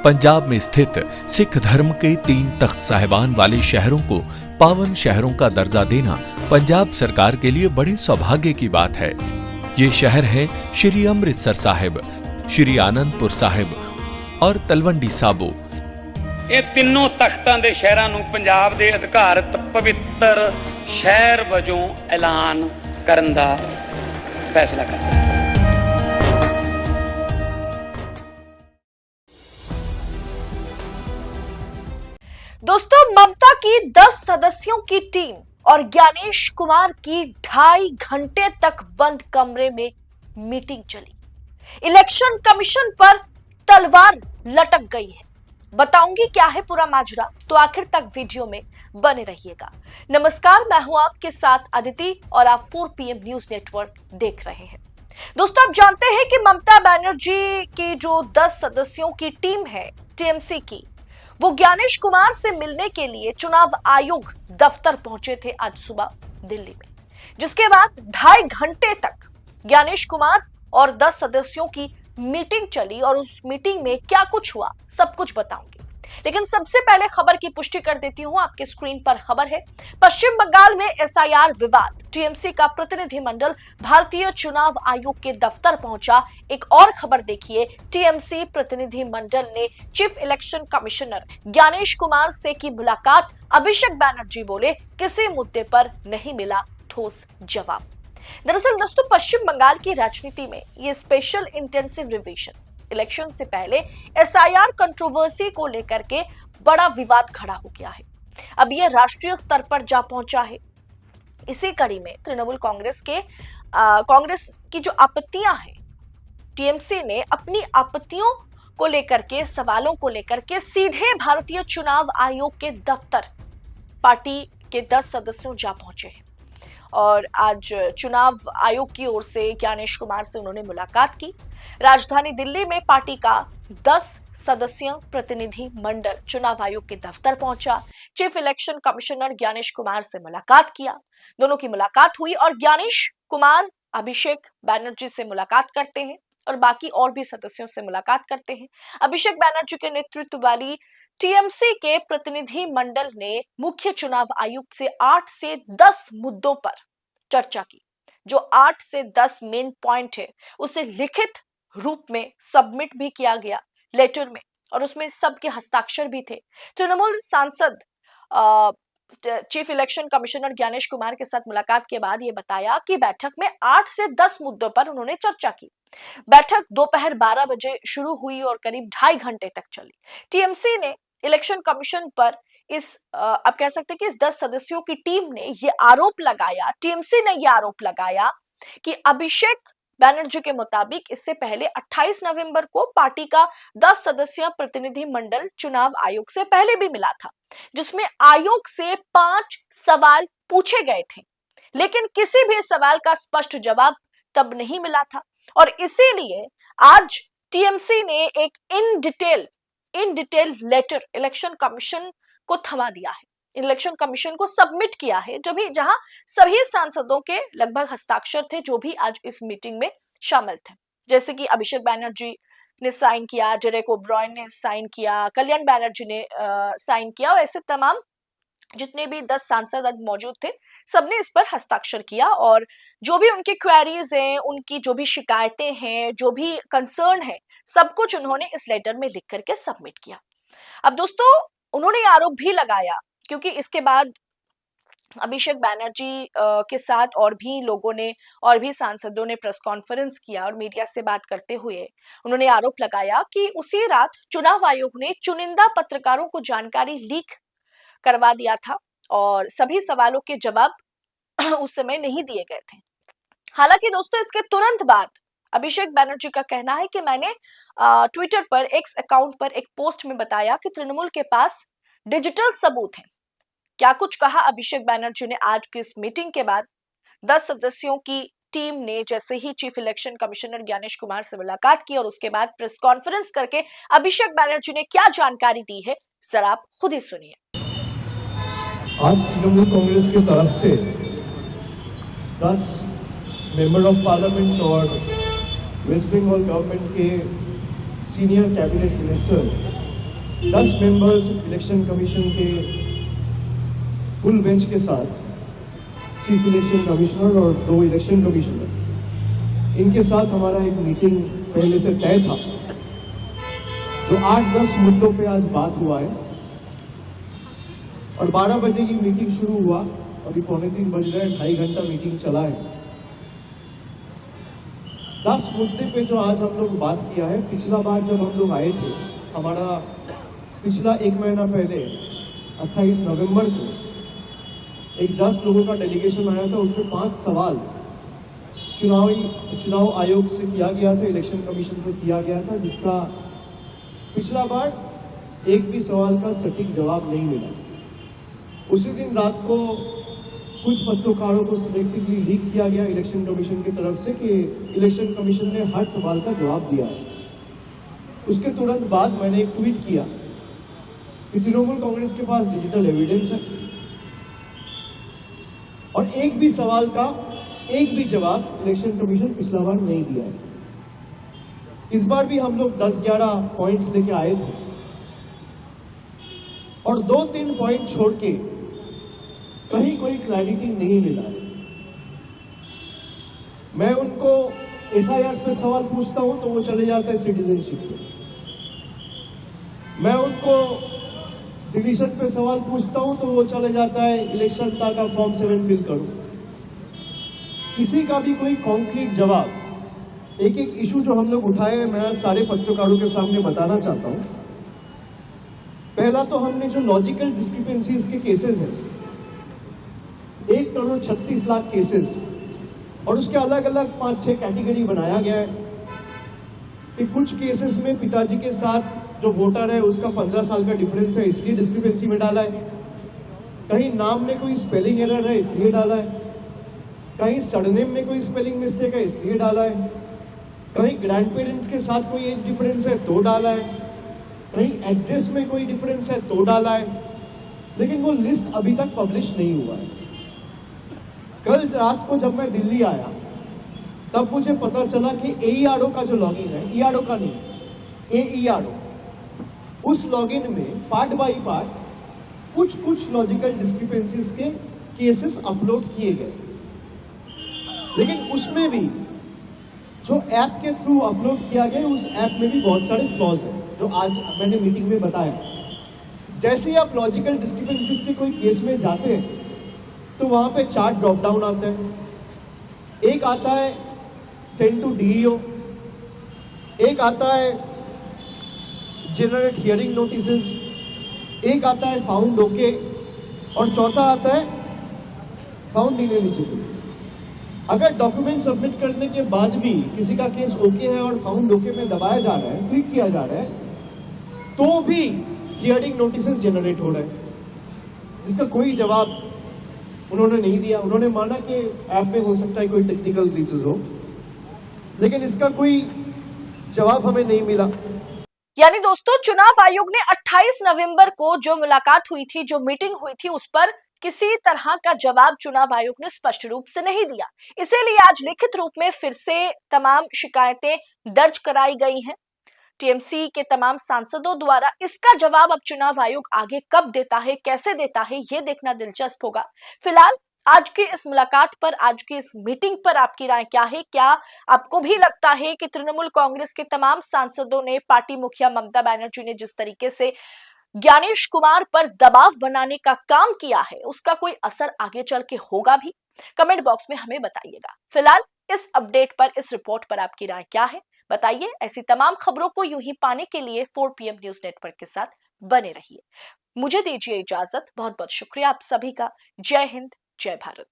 पंजाब में स्थित सिख धर्म के 3 तख्त साहिबान वाले शहरों को पावन शहरों का दर्जा देना पंजाब सरकार के लिए बड़े सौभाग्य की बात है। ये शहर है श्री अमृतसर साहिब, श्री आनंदपुर साहिब और तलवंडी साबो। ये तीनों तख्तां दे शहरां नूं पंजाब दे अधिकारत पवित्र शहर वजों ऐलान करन दा फैसला करता है। दोस्तों, ममता की 10 सदस्यों की टीम और ज्ञानेश कुमार की 2.5 घंटे तक बंद कमरे में मीटिंग चली। इलेक्शन कमीशन पर तलवार लटक गई है। बताऊंगी क्या है पूरा माजरा, तो आखिर तक वीडियो में बने रहिएगा। नमस्कार, मैं हूं आपके साथ अदिति और आप 4 PM न्यूज नेटवर्क देख रहे हैं। दोस्तों, आप जानते हैं कि ममता बनर्जी की जो 10 सदस्यों की टीम है टीएमसी की, वो ज्ञानेश कुमार से मिलने के लिए चुनाव आयोग दफ्तर पहुंचे थे आज सुबह दिल्ली में, जिसके बाद 2.5 घंटे तक ज्ञानेश कुमार और 10 सदस्यों की मीटिंग चली और उस मीटिंग में क्या कुछ हुआ सब कुछ बताऊंगी। लेकिन सबसे पहले खबर की पुष्टि कर देती हूं। आपके स्क्रीन पर खबर है, पश्चिम बंगाल में SIR विवाद, टीएमसी का प्रतिनिधिमंडल भारतीय चुनाव आयोग के दफ्तर पहुंचा। एक और खबर देखिए, टीएमसी प्रतिनिधिमंडल ने chief election commissioner Gyanesh Kumar से की मुलाकात। अभिषेक बैनर्जी बोले किसी मुद्दे पर नहीं मिला ठोस जवाब। दरअसल दोस्तों, पश्चिम बंगाल की राजनीति में ये स्पेशल इंटेंसिव रिवीजन इलेक्शन से पहले SIR कंट्रोवर्सी को लेकर के बड़ा विवाद खड़ा हो गया है। अब यह राष्ट्रीय स्तर पर जा पहुंचा है। इसी कड़ी में तृणमूल कांग्रेस की जो आपत्तियां हैं, टीएमसी ने अपनी आपत्तियों को लेकर के, सवालों को लेकर के सीधे भारतीय चुनाव आयोग के दफ्तर पार्टी के 10 सदस्यों जा पहुंचे हैं और आज चुनाव आयोग की ओर से ज्ञानेश कुमार से उन्होंने मुलाकात की। राजधानी दिल्ली में पार्टी का 10 सदस्यीय प्रतिनिधि मंडल चुनाव आयोग के दफ्तर पहुंचा। Chief election commissioner Gyanesh Kumar से मुलाकात किया। दोनों की मुलाकात हुई और ज्ञानेश कुमार अभिषेक बैनर्जी से मुलाकात करते हैं और बाकी और भी सदस्यों से मुलाकात करते हैं। अभिषेक बैनर्जी के नेतृत्व वाली टीएमसी के प्रतिनिधि मंडल ने मुख्य चुनाव आयुक्त से 8 से 10 मुद्दों पर चर्चा की। जो 8 से 10 मेन पॉइंट है उसे लिखित रूप में सबमिट भी किया गया लेटर में, और उसमें सबके हस्ताक्षर भी थे। तृणमूल सांसद chief election commissioner Gyanesh Kumar के साथ मुलाकात के बाद ये बताया कि बैठक में 8 से 10 मुद्दों पर उन्होंने चर्चा की। बैठक दोपहर 12 बजे शुरू हुई और करीब 2.5 घंटे तक चली। टीएमसी ने इलेक्शन कमीशन पर आप कह सकते हैं कि इस 10 सदस्यों की टीम ने ये आरोप लगाया, टीएमसी ने ये आरोप लगाया कि अभिषेक बैनर्जी के मुताबिक इससे पहले 28 नवंबर को पार्टी का 10 सदस्यीय प्रतिनिधि मंडल चुनाव आयोग से पहले भी मिला था, जिसमें आयोग से 5 सवाल पूछे गए थे, लेकिन किसी भी सवाल का स्पष्ट जवाब तब नहीं मिला था। और इसीलिए आज टीएमसी ने एक in detail letter election commission को थमा दिया है, इलेक्शन कमीशन को सबमिट किया है, जहां सभी सांसदों के लगभग हस्ताक्षर थे जो भी आज इस मीटिंग में शामिल थे। जैसे कि अभिषेक बैनर्जी ने साइन किया, डेरेक ओब्रायन ने साइन किया, कल्याण बैनर्जी ने साइन किया, और ऐसे तमाम जितने भी 10 सांसद आज मौजूद थे सबने इस पर हस्ताक्षर किया। और जो भी उनकी क्वेरीज हैं, उनकी जो भी शिकायतें हैं, जो भी कंसर्न है, सब कुछ उन्होंने इस लेटर में लिख करके सबमिट किया। अब दोस्तों, उन्होंने आरोप भी लगाया, क्योंकि इसके बाद अभिषेक बैनर्जी के साथ और भी लोगों ने, और भी सांसदों ने प्रेस कॉन्फ्रेंस किया और मीडिया से बात करते हुए उन्होंने आरोप लगाया कि उसी रात चुनाव आयोग ने चुनिंदा पत्रकारों को जानकारी लीक करवा दिया था और सभी सवालों के जवाब उस समय नहीं दिए गए थे। हालांकि दोस्तों, इसके तुरंत बाद अभिषेक बैनर्जी का कहना है कि मैंने ट्विटर पर, एक्स अकाउंट पर एक पोस्ट में बताया कि तृणमूल के पास डिजिटल सबूत हैं। क्या कुछ कहा अभिषेक बैनर्जी ने आज की इस मीटिंग के बाद? 10 सदस्यों की टीम ने जैसे ही chief election commissioner Gyanesh Kumar से मुलाकात की और उसके बाद प्रेस कॉन्फ्रेंस करके अभिषेक बैनर्जी ने क्या जानकारी दी है, जरा आप खुद ही सुनिए। आज तृणमूल कांग्रेस की तरफ से 10 मेंबर ऑफ पार्लियामेंट और वेस्ट बंगाल गवर्नमेंट के senior cabinet minister, 10 members election commission के फुल बेंच के साथ, चीफ इलेक्शन कमिश्नर और 2 इलेक्शन कमिश्नर, इनके साथ हमारा एक मीटिंग पहले से तय था। तो 8-10 मुद्दों पे आज बात हुआ है और 12 बजे की मीटिंग शुरू हुआ। अभी 2:45 बज रहे हैं, 2.5 घंटा मीटिंग चला है। 10 मुद्दे पे जो आज हम लोग बात किया है, पिछला बार जब हम लोग आए थे, हमारा पिछला 1 महीना पहले 28 नवंबर को एक 10 लोगों का डेलीगेशन आया था। उसमें 5 सवाल चुनाव आयोग से किया गया था, इलेक्शन कमीशन से किया गया था, जिसका पिछला बार एक भी सवाल का सटीक जवाब नहीं मिला। उसी दिन रात को कुछ पत्रकारों को सिलेक्टिवली लीक किया गया इलेक्शन कमीशन की तरफ से कि इलेक्शन कमीशन ने हर सवाल का जवाब दिया है। उसके तुरंत बाद मैंने एक ट्वीट किया कि तृणमूल कांग्रेस के पास डिजिटल एविडेंस है और एक भी सवाल का एक भी जवाब इलेक्शन कमीशन पिछला बार नहीं दिया है। इस बार भी हम लोग 10-11 पॉइंट्स लेके आए थे और 2-3 पॉइंट छोड़ के कहीं कोई क्लैरिटी नहीं मिला है। मैं उनको एसआईआर पे सवाल पूछता हूं तो वो चले जाते हैं सिटीजनशिप पे। मैं उनको डिवीजन पे सवाल पूछता हूं तो वो चले जाता है इलेक्शन का फॉर्म 7 फिल करो। किसी का भी कोई कॉन्क्रीट जवाब, एक एक इशू जो हम लोग उठाए हैं, मैं सारे पत्रकारों के सामने बताना चाहता हूं। पहला तो हमने जो लॉजिकल डिस्क्रिपेंसीज के केसेस हैं, 1 करोड़ 36 लाख केसेस, और उसके अलग अलग 5-6 कैटेगरी बनाया गया है कि कुछ केसेस में पिताजी के साथ जो वोटर है उसका 15 साल का डिफरेंस है, इसलिए डिस्क्रिपेंसी में डाला है। कहीं नाम में कोई स्पेलिंग एरर है, इसलिए डाला है। कहीं सरनेम में कोई स्पेलिंग मिस्टेक है, इसलिए डाला है। कहीं ग्रैंड पेरेंट्स के साथ कोई एज डिफरेंस है तो डाला है। कहीं एड्रेस में कोई डिफरेंस है तो डाला है। लेकिन वो लिस्ट अभी तक पब्लिश नहीं हुआ है। कल रात को जब मैं दिल्ली आया तब मुझे पता चला कि एईआरओ का जो लॉगिन है, ईआरओ का नहीं, एईआरओ, उस लॉगिन में पार्ट बाय पार्ट कुछ लॉजिकल डिस्क्रिपेंसीज के केसेस अपलोड किए गए। लेकिन उसमें भी जो ऐप के थ्रू अपलोड किया गया, उस ऐप में भी बहुत सारे फ्लॉज हैं, जो आज मैंने मीटिंग में बताया। जैसे ही आप लॉजिकल डिस्क्रिपेंसीज के कोई केस में जाते हैं तो वहां पे 4 ड्रॉप डाउन आते हैं। एक आता है सेंड टू डीईओ, एक आता है जनरेट हियरिंग नोटिसेस, एक आता है फाउंड ओके, और चौथा आता है फाउंड इनएलिजिबल। अगर डॉक्यूमेंट सबमिट करने के बाद भी किसी का केस ओके है और फाउंड ओके में दबाया जा रहा है, क्लिक किया जा रहा है, तो भी हियरिंग नोटिसेस जनरेट हो रहे हैं, जिसका कोई जवाब उन्होंने नहीं दिया। उन्होंने माना कि ऐप में हो सकता है कोई टेक्निकल ग्लिचेस हो, लेकिन इसका कोई जवाब हमें नहीं मिला। यानी दोस्तों, चुनाव आयोग ने 28 नवंबर को जो मुलाकात हुई थी, जो मीटिंग हुई थी, उस पर किसी तरह का जवाब चुनाव आयोग ने स्पष्ट रूप से नहीं दिया। इसीलिए आज लिखित रूप में फिर से तमाम शिकायतें दर्ज कराई गई हैं टीएमसी के तमाम सांसदों द्वारा। इसका जवाब अब चुनाव आयोग आगे कब देता है, कैसे देता है, यह देखना दिलचस्प होगा। फिलहाल आज की इस मुलाकात पर, आज की इस मीटिंग पर आपकी राय क्या है? क्या आपको भी लगता है कि तृणमूल कांग्रेस के तमाम सांसदों ने, पार्टी मुखिया ममता बनर्जी ने जिस तरीके से ज्ञानेश कुमार पर दबाव बनाने का काम किया है, उसका कोई असर आगे चल के होगा भी? कमेंट बॉक्स में हमें बताइएगा। फिलहाल इस अपडेट पर, इस रिपोर्ट पर आपकी राय क्या है, बताइए। ऐसी तमाम खबरों को यूं ही पाने के लिए 4 PM न्यूज नेटवर्क के साथ बने रहिए। मुझे दीजिए इजाजत। बहुत बहुत शुक्रिया आप सभी का। जय हिंद, जय भारत।